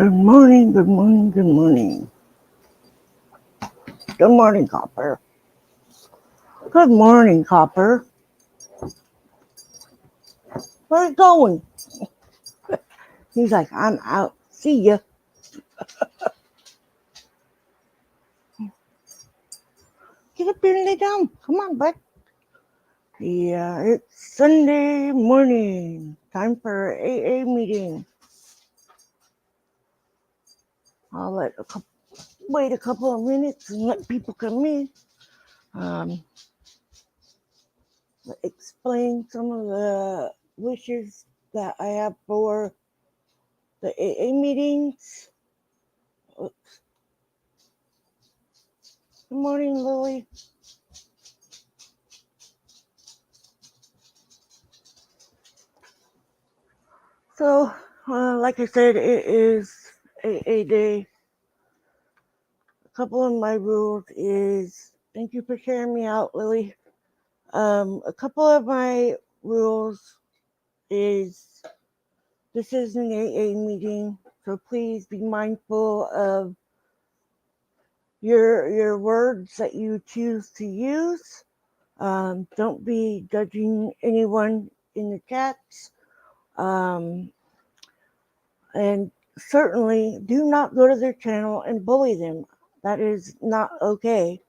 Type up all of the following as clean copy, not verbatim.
Good morning, good morning, good morning. Good morning, Copper. Good morning, Copper. Where you going? He's like, I'm out. See ya. Get up here and lay down. Come on, bud. Yeah, it's Sunday morning. Time for AA meeting. I'll wait a couple of minutes and let people come in. Um, Explain some of the wishes that I have for the AA meetings. Good morning, Lily. So, like I said, it is AA day. A couple of my rules is, thank you for sharing me out, Lily. A couple of my rules is, this is an AA meeting, so please be mindful of your words that you choose to use. Don't be judging anyone in the chats. And certainly do not go to their channel and bully them. That is not okay.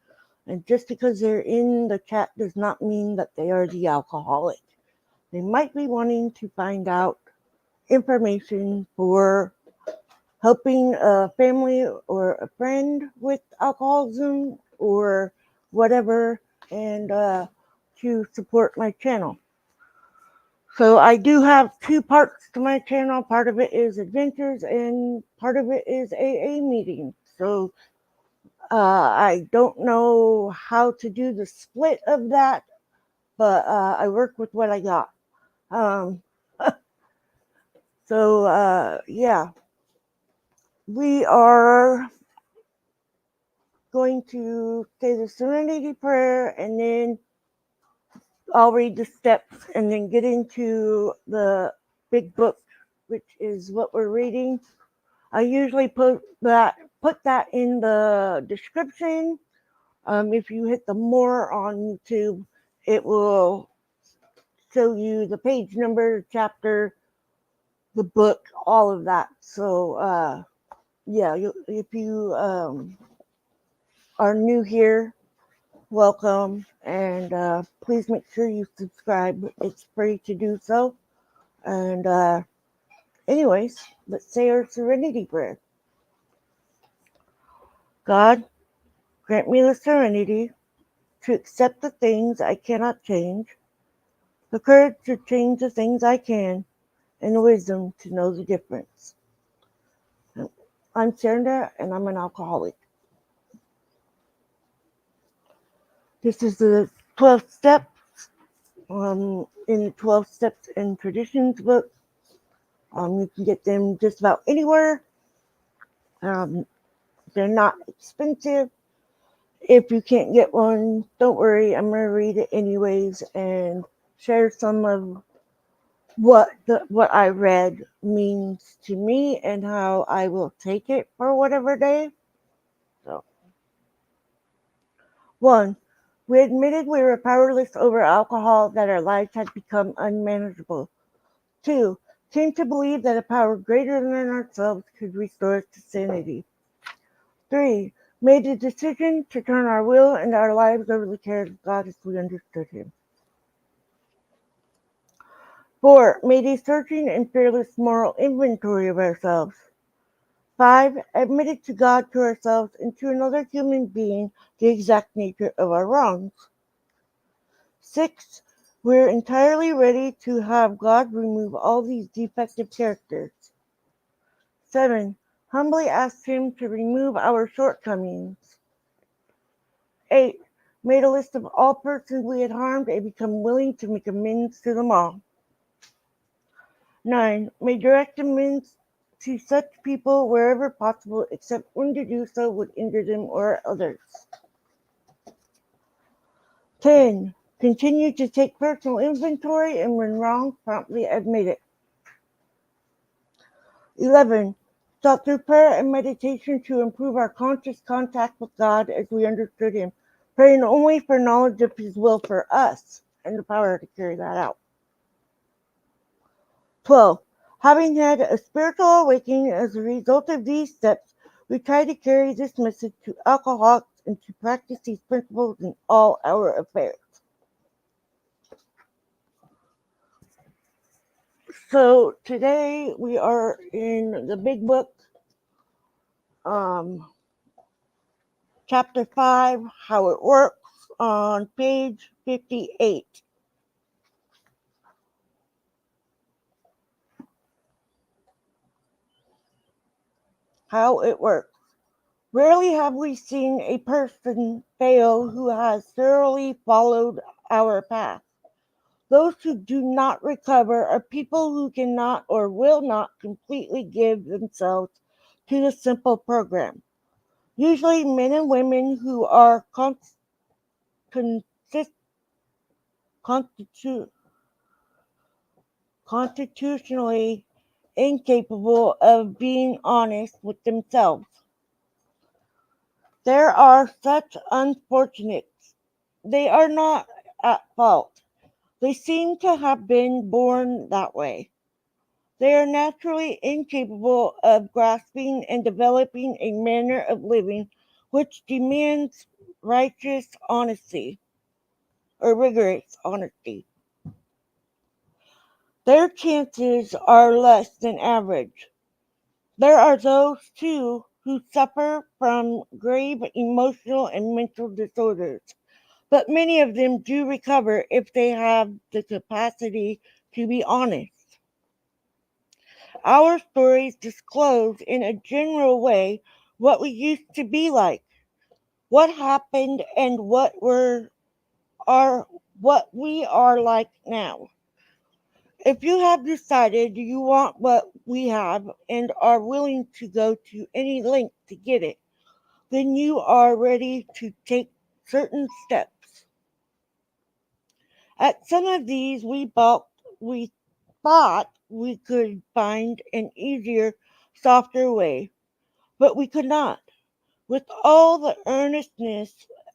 And just because they're in the chat does not mean that they are the alcoholic. They might be wanting to find out information for helping a family or a friend with alcoholism or whatever, and to support my channel. So I do have two parts to my channel. Part of it is adventures and part of it is AA meetings. So I don't know how to do the split of that, but I work with what I got. Um, yeah, we are going to say the Serenity Prayer, and then I'll read the steps and then get into the big book, which is what we're reading. I usually put that in the description. If you hit the more on YouTube, it will show you the page number, chapter, the book, all of that. So yeah, if you are new here, welcome, and please make sure you subscribe. It's free to do so. And anyways, let's say our Serenity Prayer. God, grant me the serenity to accept the things I cannot change, the courage to change the things I can, and the wisdom to know the difference. I'm Sandra, and I'm an alcoholic. This is the 12 steps in the 12 Steps and Traditions book. You can get them just about anywhere. They're not expensive. If you can't get one, don't worry. I'm going to read it anyways and share some of what I read means to me and how I will take it for whatever day. So, 1. We admitted we were powerless over alcohol, that our lives had become unmanageable. 2. Came to believe that a power greater than ourselves could restore us to sanity. 3. Made the decision to turn our will and our lives over to the care of God as we understood Him. 4. Made a searching and fearless moral inventory of ourselves. 5. Admitted to God, to ourselves, and to another human being the exact nature of our wrongs. 6. We're entirely ready to have God remove all these defective characters. 7. Humbly asked Him to remove our shortcomings. 8. Made a list of all persons we had harmed and become willing to make amends to them all. 9. Made direct amends to such people wherever possible, except when to do so would injure them or others. 10. Continue to take personal inventory, and when wrong, promptly admit it. 11. sought through prayer and meditation to improve our conscious contact with God as we understood Him, praying only for knowledge of His will for us and the power to carry that out. 12. Having had a spiritual awakening as a result of these steps, we try to carry this message to alcoholics and to practice these principles in all our affairs. So today we are in the big book, um, chapter 5, How It Works, on page 58. How it works. Rarely have we seen a person fail who has thoroughly followed our path. Those who do not recover are people who cannot or will not completely give themselves to the simple program. Usually men and women who are constitu- constitutionally incapable of being honest with themselves. There are such unfortunates. They are not at fault. They seem to have been born that way. They are naturally incapable of grasping and developing a manner of living which demands righteous honesty or rigorous honesty. Their chances are less than average. There are those, too, who suffer from grave emotional and mental disorders, but many of them do recover if they have the capacity to be honest. Our stories disclose in a general way what we used to be like, what happened, and are what we are like now. If you have decided you want what we have and are willing to go to any length to get it, then you are ready to take certain steps. At some of these we thought we could find an easier, softer way, but we could not. With all the earnestness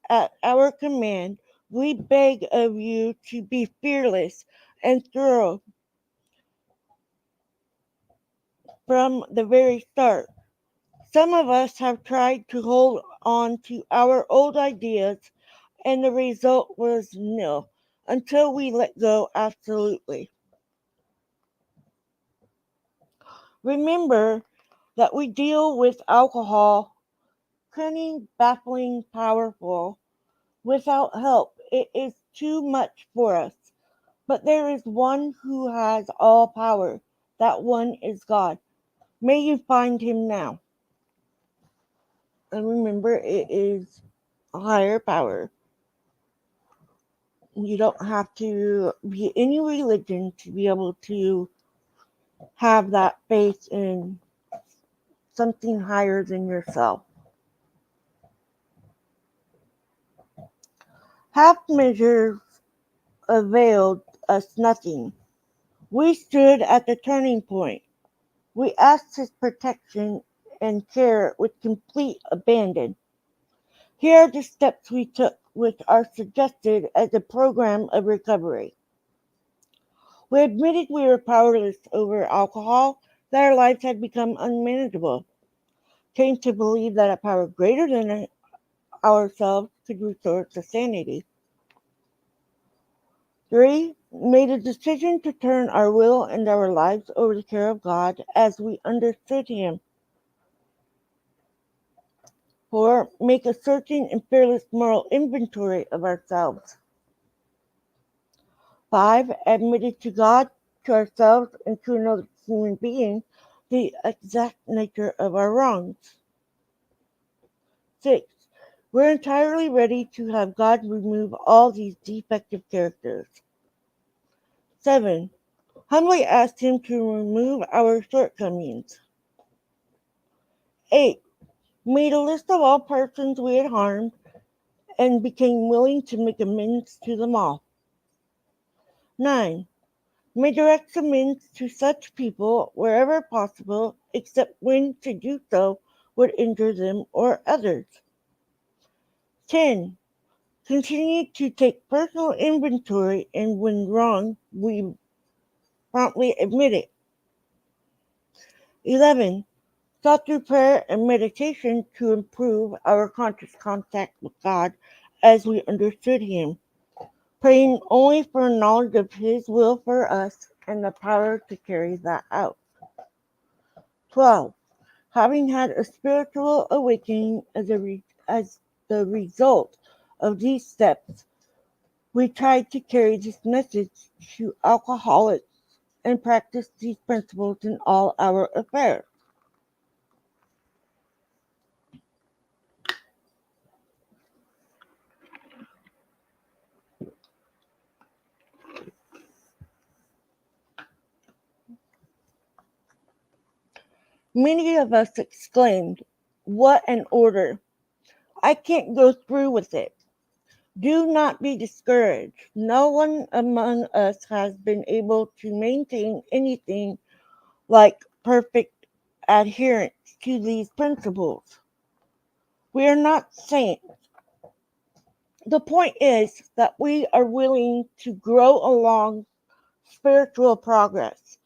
at our command, we beg of you to be fearless and thorough from the very start. Some of us have tried to hold on to our old ideas, and the result was nil until we let go absolutely. Remember that we deal with alcohol, cunning, baffling, powerful. Without help, it is too much for us. But there is one who has all power. That one is God. May you find him now. And remember, it is a higher power. You don't have to be any religion to be able to have that faith in something higher than yourself. Half measures availed us nothing. We stood at the turning point. We asked his protection and care with complete abandon. Here are the steps we took, which are suggested as a program of recovery. We admitted we were powerless over alcohol, that our lives had become unmanageable, came to believe that a power greater than ourselves could restore us to sanity. 3. Made a decision to turn our will and our lives over to the care of God as we understood Him. 4. Make a searching and fearless moral inventory of ourselves. 5. Admitted to God, to ourselves, and to another human being the exact nature of our wrongs. 6. We're entirely ready to have God remove all these defective characters. 7. Humbly asked Him to remove our shortcomings. 8. Made a list of all persons we had harmed and became willing to make amends to them all. 9. may direct summons to such people wherever possible, except when to do so would injure them or others. 10. Continue to take personal inventory, and when wrong, we promptly admit it. 11. Sought through prayer and meditation to improve our conscious contact with God as we understood Him, praying only for knowledge of His will for us and the power to carry that out. 12. Having had a spiritual awakening as the result of these steps, we tried to carry this message to alcoholics and practice these principles in all our affairs. Many of us exclaimed, "What an order! I can't go through with it." Do not be discouraged. No one among us has been able to maintain anything like perfect adherence to these principles. We are not saints. The point is that we are willing to grow along spiritual progress.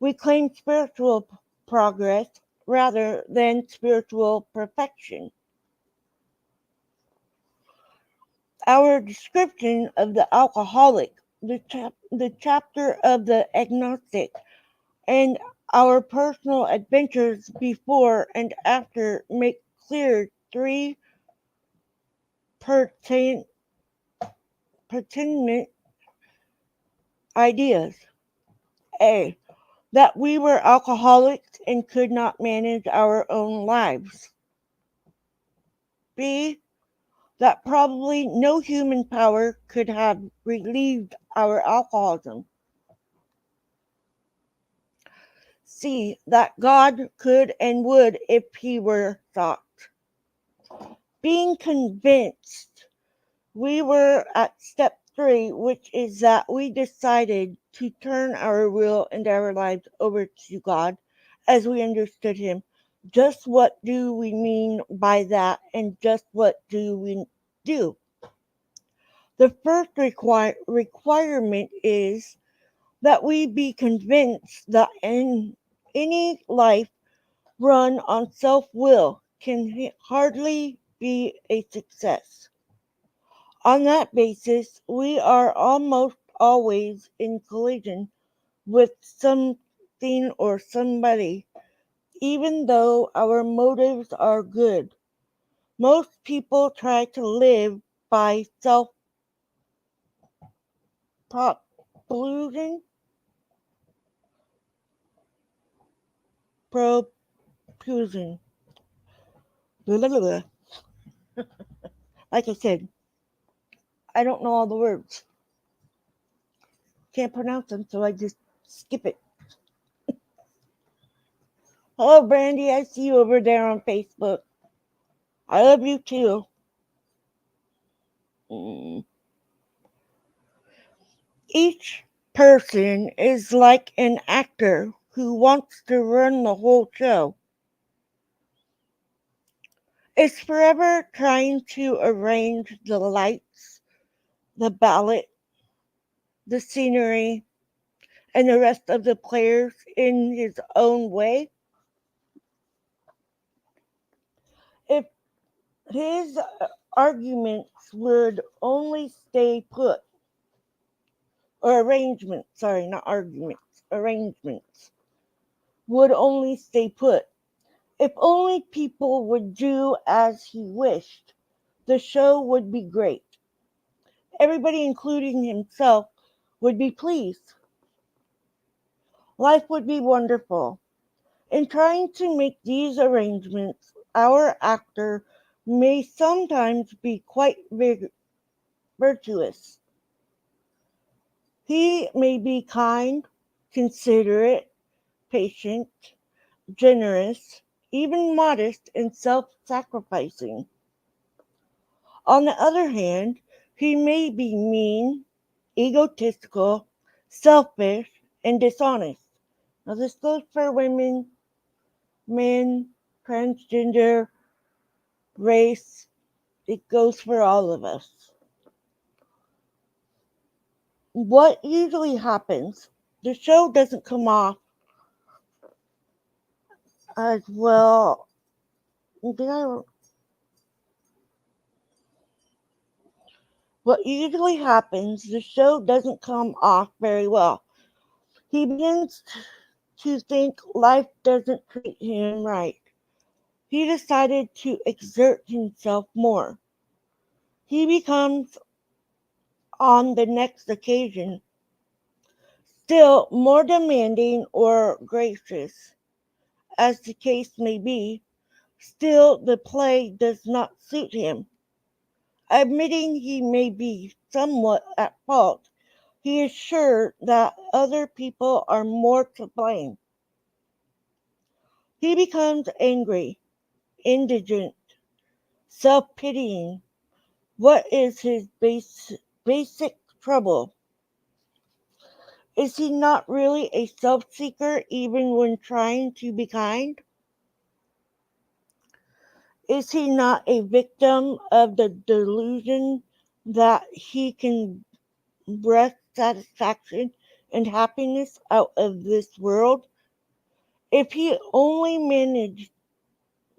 We claim spiritual progress rather than spiritual perfection. Our description of the alcoholic, the chapter of the agnostic, and our personal adventures before and after make clear three pertinent ideas. A. That we were alcoholics and could not manage our own lives. B. That probably no human power could have relieved our alcoholism. C. That God could and would if he were sought. Being convinced, we were at step 3, which is that we decided to turn our will and our lives over to God as we understood Him. Just what do we mean by that, and just what do we do? The first requirement is that we be convinced that in any life run on self will can hardly be a success. On that basis, we are almost always in collision with something or somebody, even though our motives are good. Most people try to live by self propulsion, propulsion. Like I said, I don't know all the words. Can't pronounce them, so I just skip it. Hello, Brandy. I see you over there on Facebook. I love you too. Mm. Each person is like an actor who wants to run the whole show. Is forever trying to arrange the lights, the ballot, the scenery, and the rest of the players in his own way. If his arguments would only stay put, or arrangements, sorry, not arguments, arrangements, would only stay put. If only people would do as he wished, the show would be great. Everybody, including himself, would be pleased. Life would be wonderful. In trying to make these arrangements, our actor may sometimes be quite virtuous. He may be kind, considerate, patient, generous, even modest and self-sacrificing. On the other hand, he may be mean, egotistical, selfish, and dishonest. Now, this goes for women, men, transgender, race. It goes for all of us. What usually happens, the show doesn't come off as well. Did I, what usually happens, the show doesn't come off very well. He begins to think life doesn't treat him right. He decided to exert himself more. He becomes, on the next occasion, still more demanding or gracious, as the case may be. Still, the play does not suit him. Admitting he may be somewhat at fault, he is sure that other people are more to blame. He becomes angry, indigent, self pitying. What is his basic trouble? Is he not really a self seeker even when trying to be kind? Is he not a victim of the delusion that he can wrest satisfaction and happiness out of this world? If he only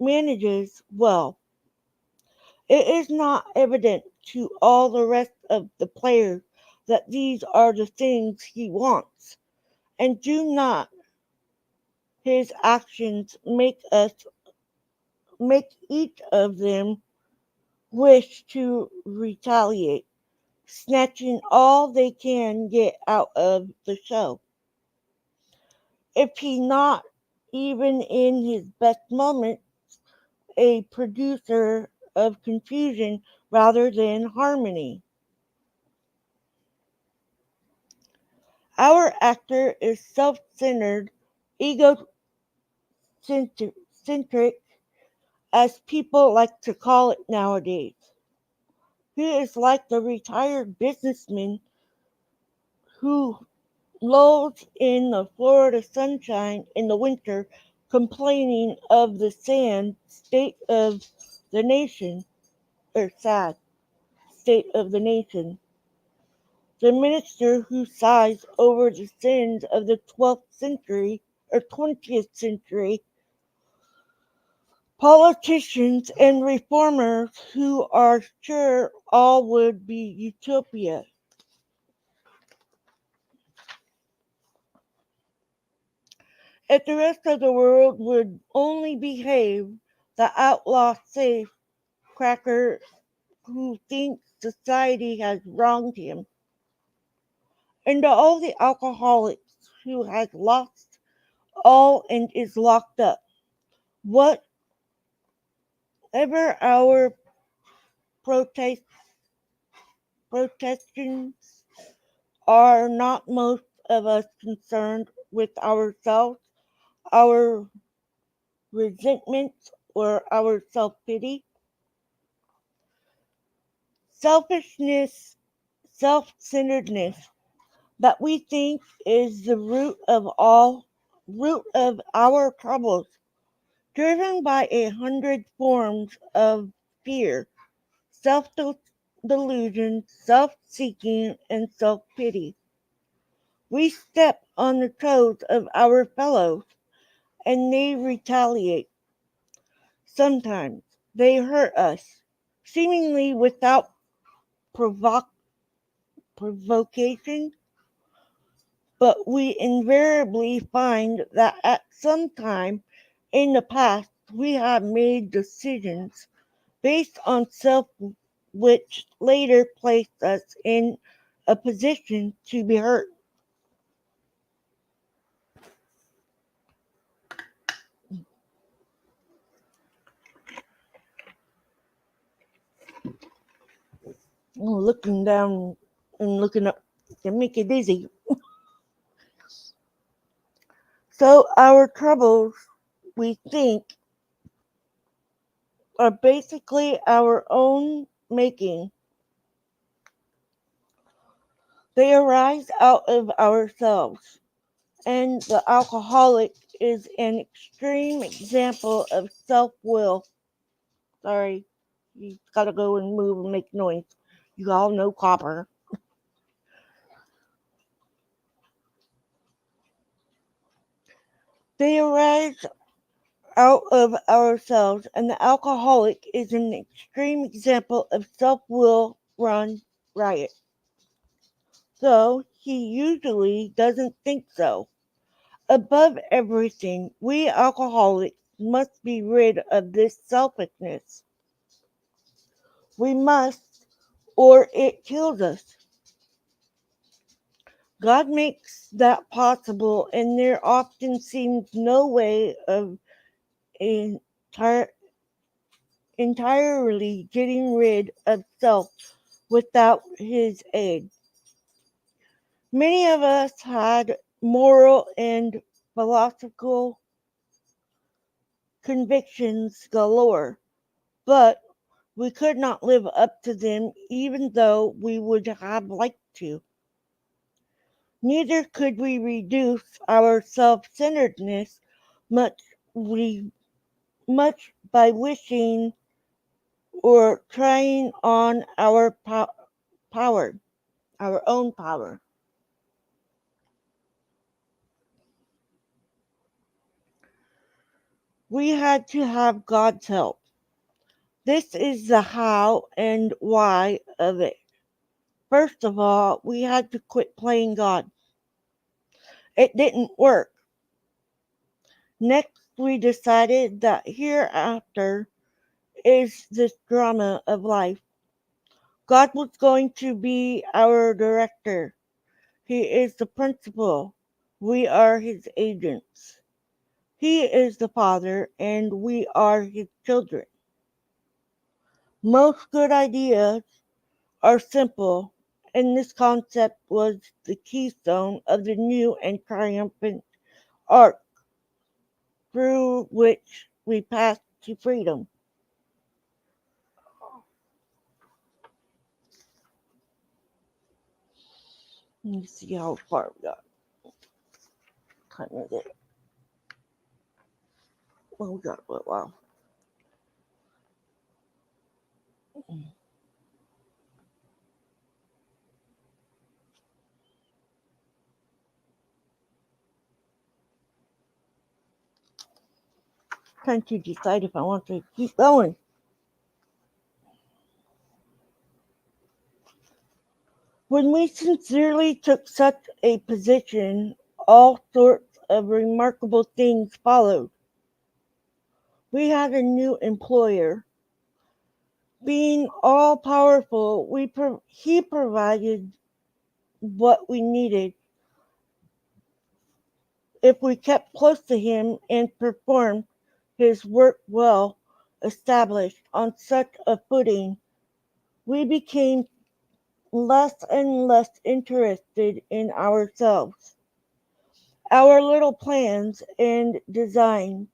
manages well, it is not evident to all the rest of the players that these are the things he wants, and do not his actions make each of them wish to retaliate, snatching all they can get out of the show. If he not even in his best moment a producer of confusion rather than harmony. Our actor is self-centered, egocentric, as people like to call it nowadays. He is like the retired businessman who lolls in the Florida sunshine in the winter, complaining of the sad state of the nation, or sad state of the nation. The minister who sighs over the sins of the 12th century or 20th century, politicians and reformers who are sure all would be utopia. If the rest of the world would only behave, the outlaw safe cracker who thinks society has wronged him, and to all the alcoholics who has lost all and is locked up. Whatever our protest, protections are, not most of us concerned with ourselves, our resentment, or our self-pity. Selfishness, self-centeredness that we think is the root of our troubles, driven by 100 forms of fear, self-delusion, self-seeking, and self-pity. We step on the toes of our fellows and they retaliate. Sometimes they hurt us, seemingly without provo- provocation, but we invariably find that at some time in the past we have made decisions based on self which later placed us in a position to be hurt. Oh, looking down and looking up can make you dizzy. So our troubles, we think, are basically our own making. They arise out of ourselves, and the alcoholic is an extreme example of self will. Sorry, you gotta go and move and make noise. You all know copper. They arise out of ourselves, and the alcoholic is an extreme example of self will run riot. So he usually doesn't think so. Above everything, we alcoholics must be rid of this selfishness. We must, or it kills us. God makes that possible, and there often seems no way of entire, entirely getting rid of self without His aid. Many of us had moral and philosophical convictions galore, but we could not live up to them even though we would have liked to. Neither could we reduce our self-centeredness much we much by wishing or trying on our power, our own power. We had to have God's help. This is the how and why of it. First of all, we had to quit playing God. It didn't work. Next, we decided that hereafter is this drama of life. God was going to be our director. He is the principal. We are his agents. He is the father, and we are his children. Most good ideas are simple, and this concept was the keystone of the new and triumphant arc through which we passed to freedom. Let me see how far we got. Kind of it. Well, we got a little while. Trying to decide if I want to keep going. When we sincerely took such a position, all sorts of remarkable things followed. We had a new employer. Being all powerful, he provided what we needed if we kept close to him and performed his work well. Established on such a footing, we became less and less interested in ourselves, our little plans and designs.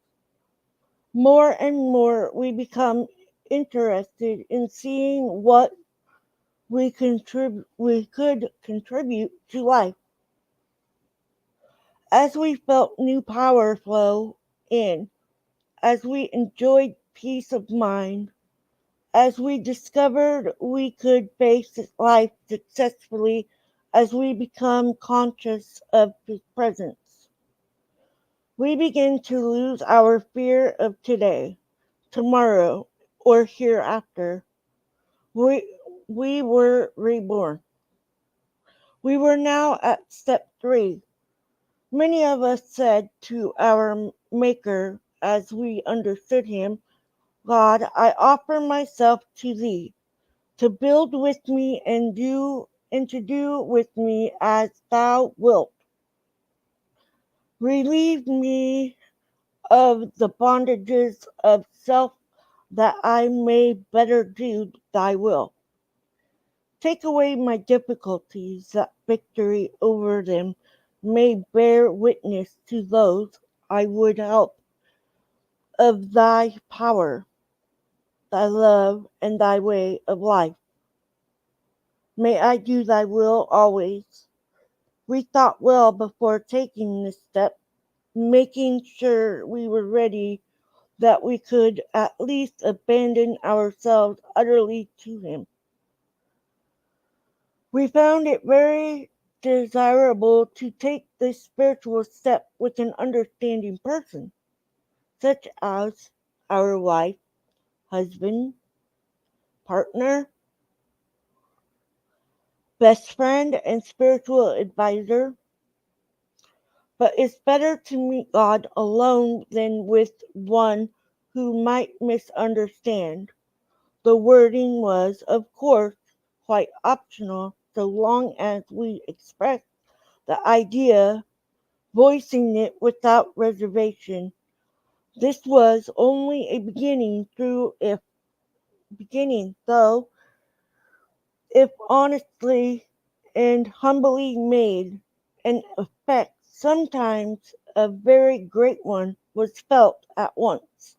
More and more we become interested in seeing what we could contribute to life. As we felt new power flow in, as we enjoyed peace of mind, as we discovered we could face life successfully, as we become conscious of his presence, we begin to lose our fear of today, tomorrow, or hereafter. We, we were reborn. We were now at step 3. Many of us said to our Maker as we understood him, God, I offer myself to thee, to build with me and to do with me as thou wilt. Relieve me of the bondages of self that I may better do thy will. Take away my difficulties that victory over them may bear witness to those I would help of thy power, thy love, and thy way of life. May I do thy will always. We thought well before taking this step, making sure we were ready, that we could at least abandon ourselves utterly to him. We found it very desirable to take this spiritual step with an understanding person, such as our wife, husband, partner, best friend, and spiritual advisor. But it's better to meet God alone than with one who might misunderstand. The wording was, of course, quite optional so long as we expressed the idea, voicing it without reservation. This was only a beginning, though, if honestly and humbly made, an effect, sometimes a very great one, was felt at once.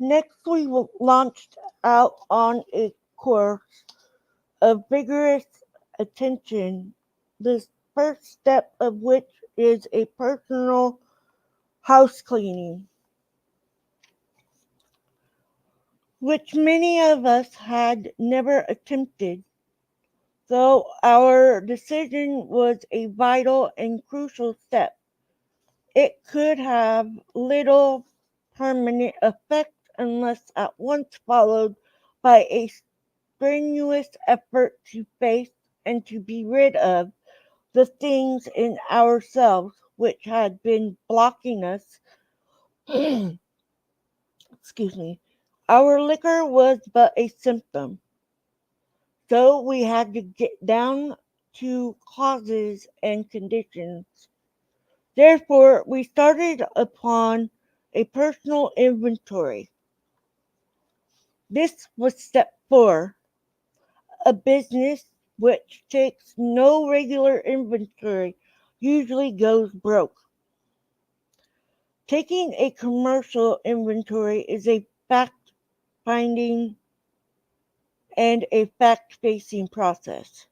Next, we launched out on a course of vigorous attention, the first step of which is a personal house cleaning, which many of us had never attempted, though our decision was a vital and crucial step. It could have little permanent effect unless at once followed by a strenuous effort to face and to be rid of the things in ourselves which had been blocking us. Excuse me. Our liquor was but a symptom, so we had to get down to causes and conditions. Therefore, we started upon a personal inventory. This was step 4, a business which takes no regular inventory usually goes broke. Taking a commercial inventory is a fact finding and a fact facing process.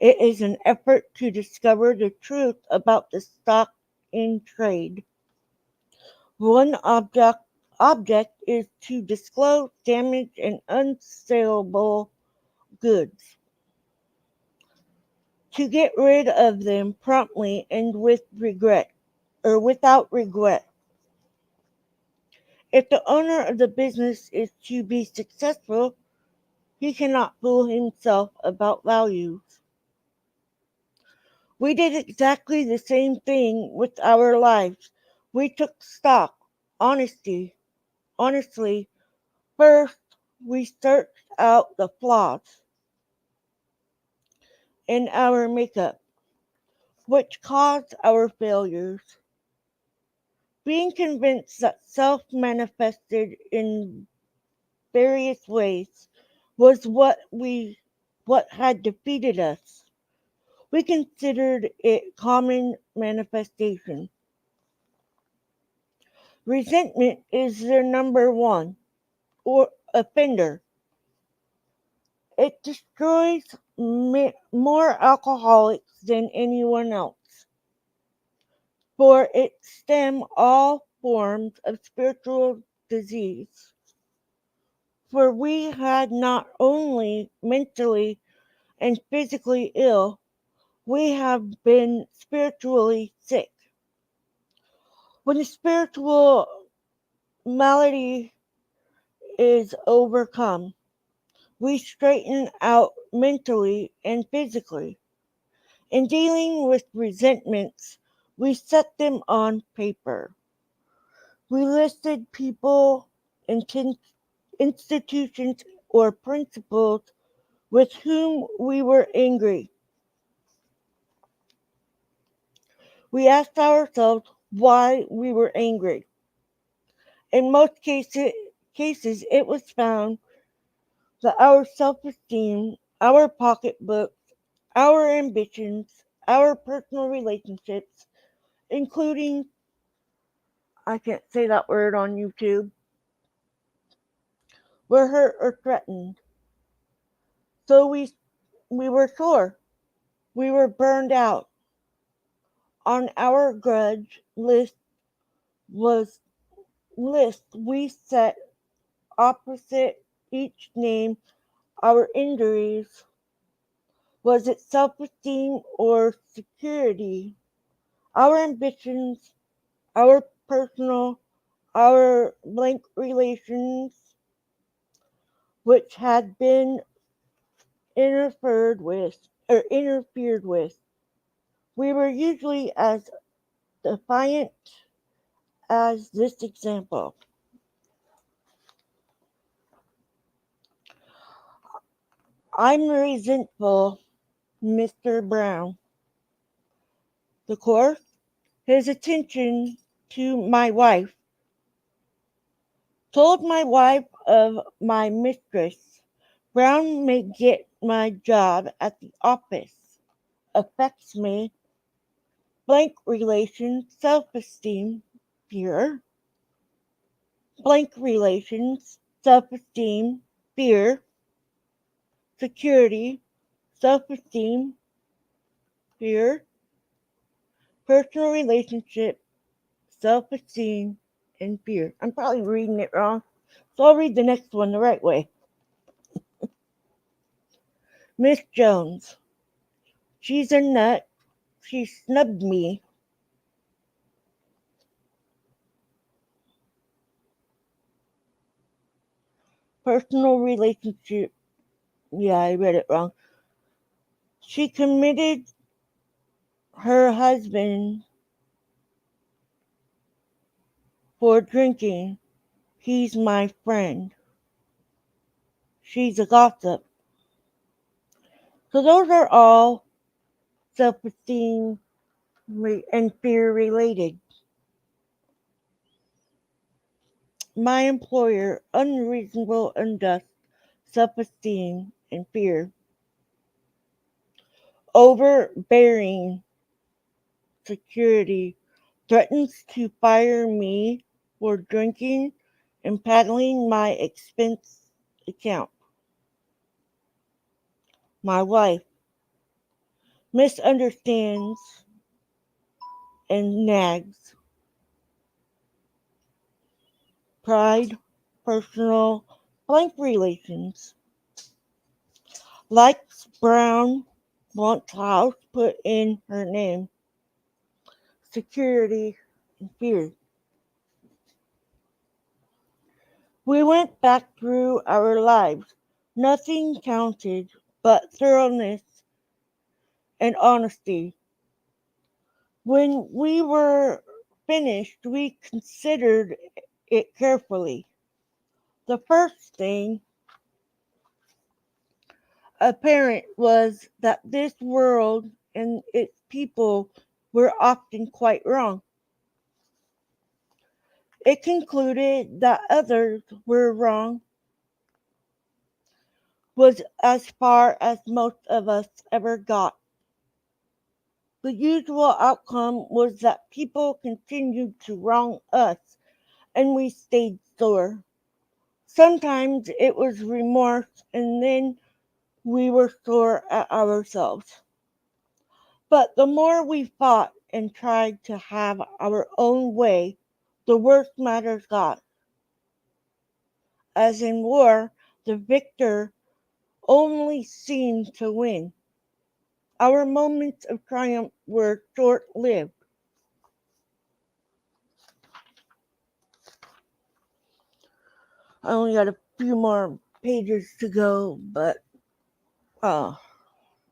It is an effort to discover the truth about the stock in trade. One object is to disclose damaged and unsaleable goods, to get rid of them promptly and without regret. If the owner of the business is to be successful, he cannot fool himself about values. We did exactly the same thing with our lives. We took stock, honesty, honestly. First, we searched out the flaws in our makeup, which caused our failures. Being convinced that self manifested in various ways was what had defeated us. We considered it common manifestation. Resentment is their number one or offender. It destroys more alcoholics than anyone else, for it stem all forms of spiritual disease. For we had not only mentally and physically ill, we have been spiritually sick. When the spiritual malady is overcome, we straighten out mentally and physically. In dealing with resentments, we set them on paper. We listed people, institutions, or principles with whom we were angry. We asked ourselves why we were angry. In most cases, it was found that our self esteem, our pocketbooks, our ambitions, our personal relationships, including I can't say that word on YouTube, were hurt or threatened. So we were sore. We were burned out. On our grudge was list we set opposite each name our injuries. Was it self-esteem or security? Our ambitions, our personal, our blank relations, which had been interfered with. We were usually as defiant as this example. I'm resentful, Mr. Brown. The course, his attention to my wife, told my wife of my mistress. Brown may get my job at the office. Affects me. Blank relations, self-esteem, fear. Blank relations, self-esteem, fear. Security, self-esteem, fear. Personal relationship, self-esteem, and fear. I'm probably reading it wrong, so I'll read the next one the right way. Miss Jones. She's a nut. She snubbed me. Personal relationship. Yeah, I read it wrong. She committed her husband for drinking. He's my friend. She's a gossip. So those are all self-esteem and fear related. My employer, unreasonable, unjust, self-esteem and fear. Overbearing, security, threatens to fire me for drinking and paddling my expense account. My wife misunderstands and nags. Pride, personal, blank relations. Likes Brown, wants house put in her name. Security and fear. We went back through our lives. Nothing counted but thoroughness and honesty. When we were finished, we considered it carefully. The first thing apparent was that this world and its people were often quite wrong. It concluded that others were wrong was as far as most of us ever got. The usual outcome was that people continued to wrong us and we stayed sore. Sometimes it was remorse and then we were sore at ourselves. But the more we fought and tried to have our own way, the worse matters got. As in war, the victor only seemed to win. Our moments of triumph were short lived. I only got a few more pages to go, but uh,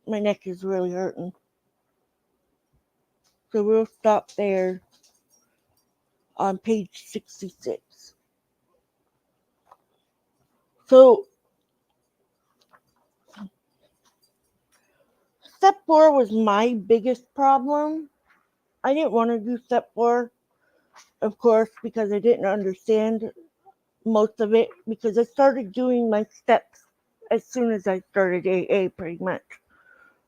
my neck is really hurting. So we'll stop there on page 66. So, step 4 was my biggest problem. I didn't want to do step 4, of course, because I didn't understand most of it, because I started doing my steps as soon as I started AA, pretty much.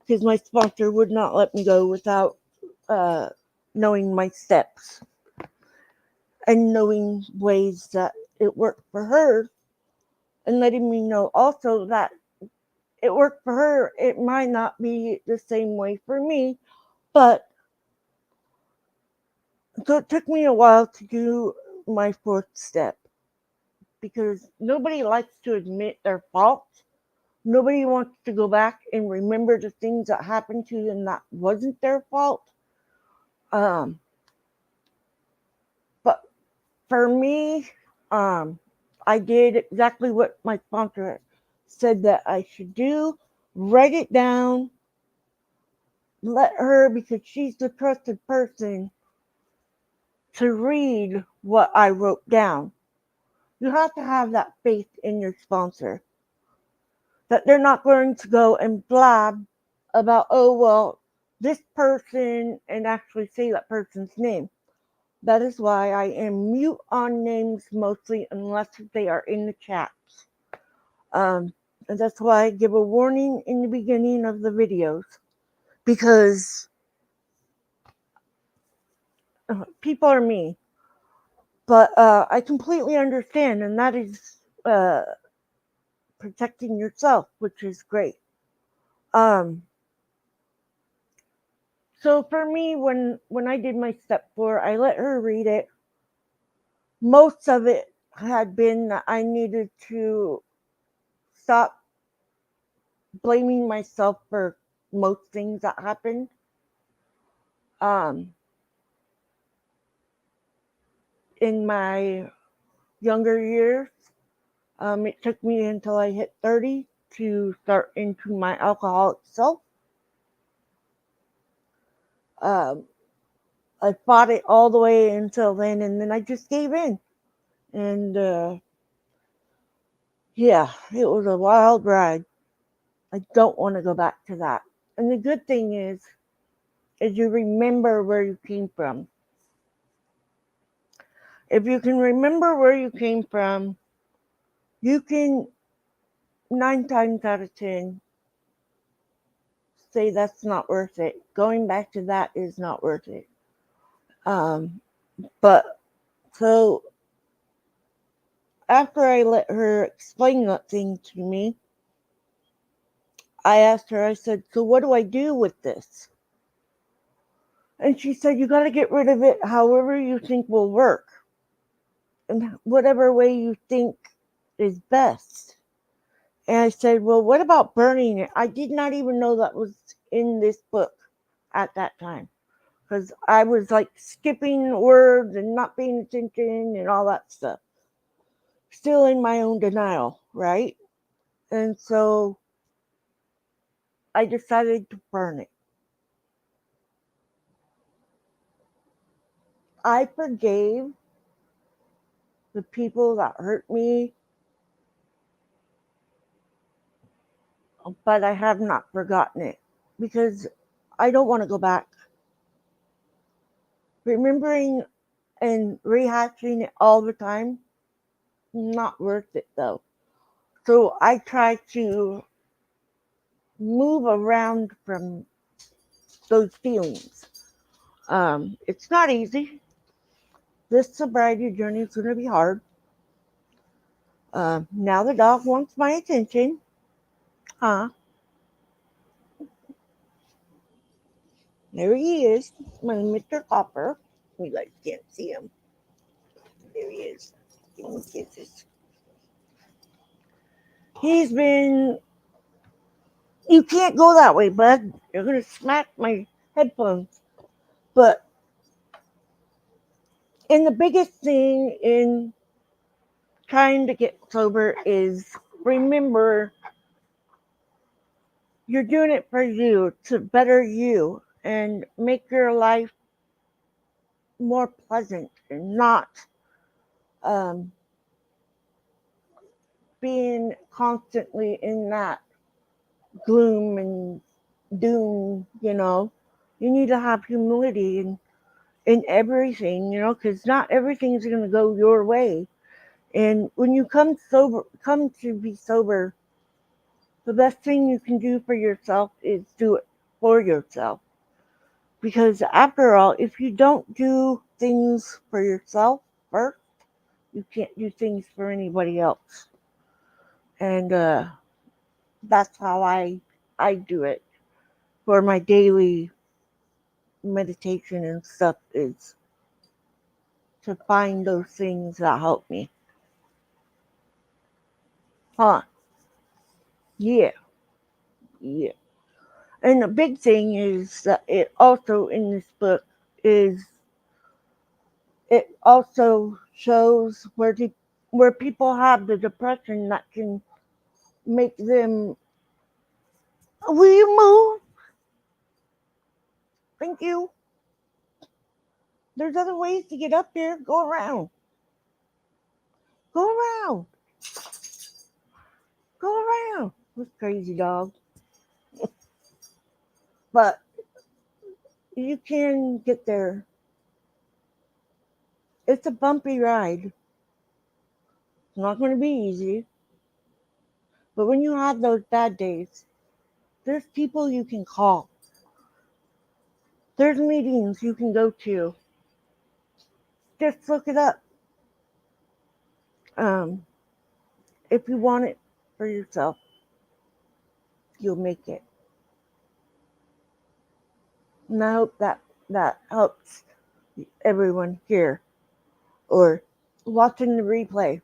Because my sponsor would not let me go without knowing my steps. and knowing ways that it worked for her, and letting me know also that it worked for her, it might not be the same way for me. But so it took me a while to do my fourth step, because nobody likes to admit their fault. Nobody wants to go back and remember the things that happened to them that wasn't their fault. Um, but for me, um, I did exactly what my sponsor said that I should do: write it down, let her, because she's the trusted person, to read what I wrote down. You have to have that faith in your sponsor that they're not going to go and blab about, oh, well, this person, and actually say that person's name. That is why I am mute on names mostly, unless they are in the chats. And that's why I give a warning in the beginning of the videos, because people are mean. But I completely understand, and that is uh, protecting yourself, which is great. Um, so for me, when I did my step 4, I let her read it. Most of it had been that I needed to stop blaming myself for most things that happened. Um, in my younger years, it took me until I hit 30 to start into my alcoholic self. Um, I fought it all the way until then, and then I just gave in. And yeah, it was a wild ride. I don't want to go back to that. And the good thing is you remember where you came from. If you can remember where you came from, you can 9 times out of 10 say that's not worth it. Going back to that is not worth it. Um, but so after I let her explain that thing to me, I asked her, I said, so what do I do with this? And she said, you got to get rid of it however you think will work, and whatever way you think is best. And I said, well, what about burning it? I did not even know that was in this book at that time, because I was like skipping words and not paying attention and all that stuff. Still in my own denial, right? And so I decided to burn it. I forgave the people that hurt me, but I have not forgotten it, because I don't want to go back. Remembering and rehashing it all the time, not worth it though. So I try to move around from those feelings. It's not easy. This sobriety journey is going to be hard. Now the dog wants my attention. Huh? There he is, my Mr. Copper. You guys can't see him. There he is. Give him kisses. He's been. You can't go that way, bud. You're going to smack my headphones. But, and the biggest thing in trying to get sober is, remember, you're doing it for you, to better you and make your life more pleasant, and not um, being constantly in that gloom and doom. You need to have humility in everything, because not everything is going to go your way. And when you come to be sober, the best thing you can do for yourself is do it for yourself. Because after all, if you don't do things for yourself, first, you can't do things for anybody else. And that's how I do it for my daily meditation and stuff, is to find those things that help me. Huh? Yeah, yeah. And the big thing is that it also in this book is it also shows where people have the depression that can make them. Will you move? Thank you. There's other ways to get up here. Go around. Go around. Go around. This crazy dog. But you can get there. It's a bumpy ride. It's not going to be easy. But when you have those bad days, there's people you can call. There's meetings you can go to. Just look it up. Um, if you want it for yourself, you'll make it. And I hope that helps everyone here or watching the replay.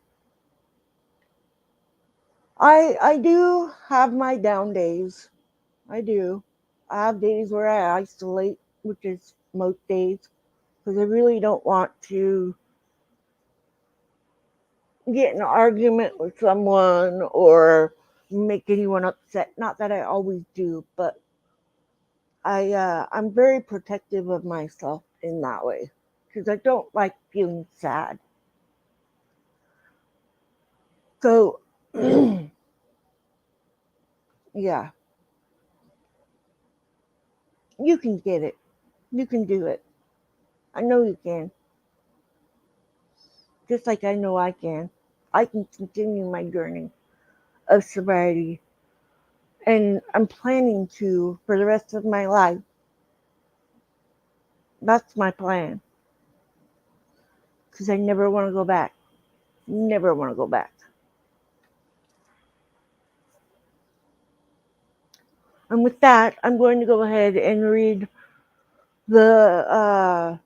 I do have my down days. I do. I have days where I isolate, which is most days, because I really don't want to get in an argument with someone or make anyone upset. Not that I always do, but I'm very protective of myself in that way because I don't like feeling sad. So yeah, you can get it. You can do it. I know you can. Just like I know I can. I can continue my journey of sobriety, and I'm planning to for the rest of my life. That's my plan because I never want to go back. Never want to go back. And with that, I'm going to go ahead and read the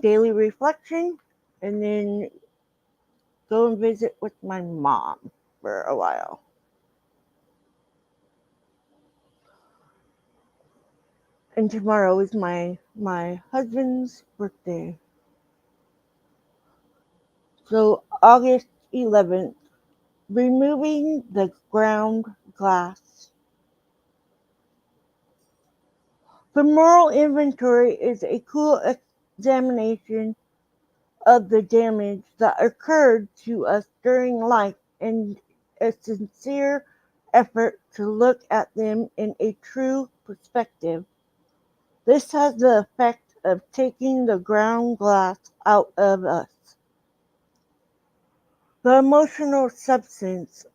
daily reflection and then go and visit with my mom for a while. And tomorrow is my husband's birthday. So August 11th, removing the ground glass. The moral inventory is a cool examination of the damage that occurred to us during life and a sincere effort to look at them in a true perspective. This has the effect of taking the ground glass out of us, the emotional substance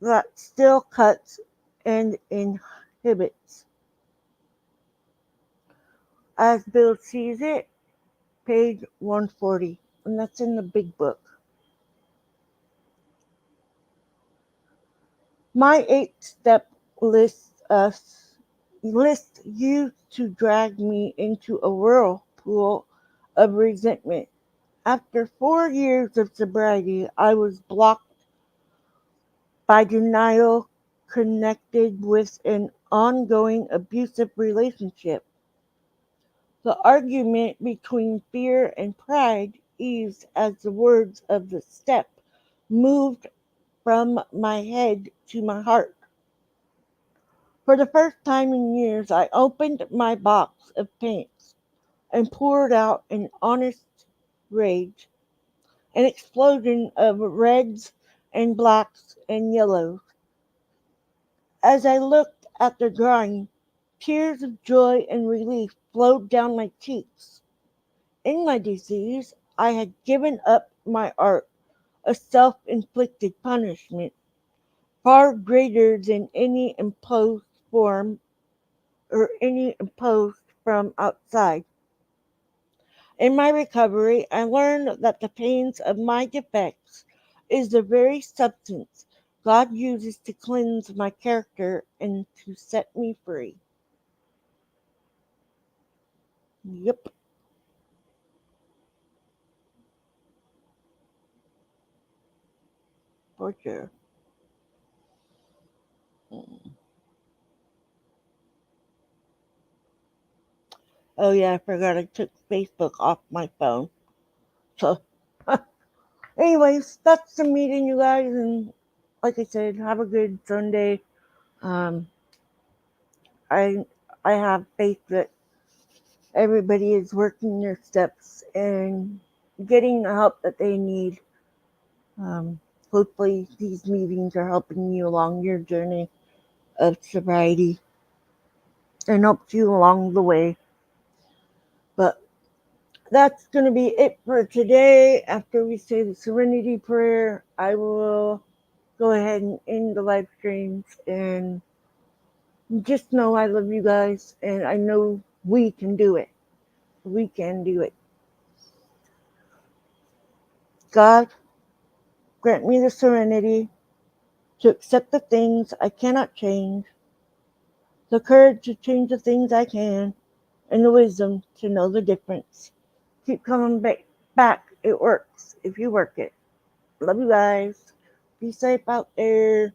that still cuts and inhibits. As Bill sees it, page 140, and that's in the big book. My 8-step list used to drag me into a whirlpool of resentment. After 4 years of sobriety, I was blocked by denial connected with an ongoing abusive relationship. The argument between fear and pride eased as the words of the step moved from my head to my heart. For the first time in years, I opened my box of paints and poured out an honest rage, an explosion of reds and blacks and yellows. As I looked at the drawing, tears of joy and relief flowed down my cheeks. In my disease, I had given up my art, a self-inflicted punishment, far greater than any imposed form or any imposed from outside. In my recovery, I learned that the pains of my defects is the very substance God uses to cleanse my character and to set me free. Yep, for sure. Oh yeah, I forgot I took Facebook off my phone. So, anyways, that's the meeting, you guys, and like I said, have a good Sunday. Um, I I have faith that everybody is working their steps and getting the help that they need. Um, Hopefully, these meetings are helping you along your journey of sobriety and helped you along the way. But that's going to be it for today. After we say the Serenity Prayer, I will go ahead and end the live streams. And just know I love you guys, and I know we can do it. We can do it. God, grant me the serenity to accept the things I cannot change, the courage to change the things I can, and the wisdom to know the difference. Keep coming back. It works if you work it. Love you guys. Be safe out there.